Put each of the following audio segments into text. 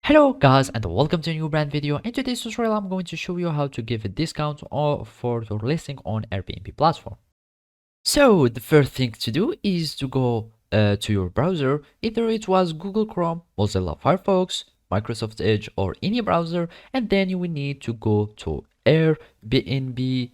Hello guys and welcome to a new brand video. In today's tutorial I'm going to show you how to give a discount for your listing on Airbnb platform. So the first thing to do is to go to your browser, either it was Google Chrome, Mozilla Firefox, Microsoft Edge or any browser, and then you will need to go to airbnb.com.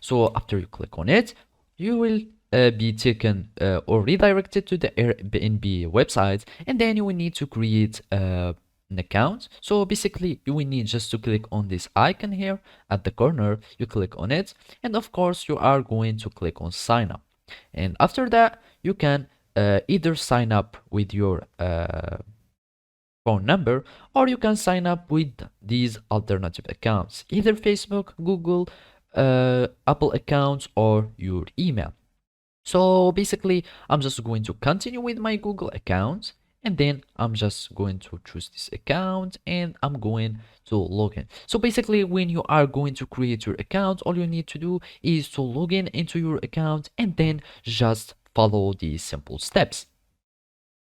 So after you click on it, you will be taken or redirected to the Airbnb website, and then you will need to create an account. So basically you will need just to click on this icon here at the corner. You click on it, and of course you are going to click on sign up, and after that you can either sign up with your phone number, or you can sign up with these alternative accounts, either Facebook, Google, Apple accounts or your email. So basically I'm just going to continue with my Google account, and then I'm just going to choose this account and I'm going to log in. So basically when you are going to create your account, all you need to do is to log in into your account and then just follow these simple steps.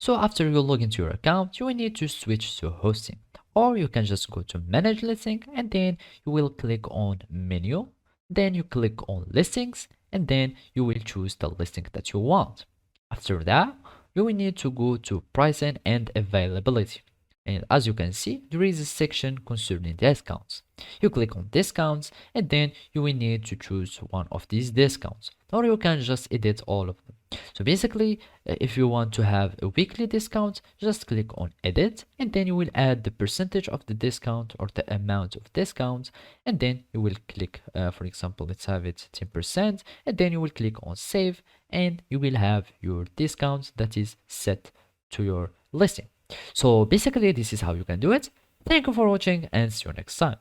So after you log into your account, you will need to switch to hosting, or you can just go to manage listing and then you will click on menu, then you click on listings, and then you will choose the listing that you want. After that, you will need to go to pricing and availability. And as you can see, there is a section concerning discounts. You click on discounts and then you will need to choose one of these discounts, or you can just edit all of them. So basically, if you want to have a weekly discount, just click on edit and then you will add the percentage of the discount or the amount of discount, and then you will click, for example, let's have it 10%, and then you will click on save and you will have your discount that is set to your listing. So basically this is how you can do it. Thank you for watching and see you next time.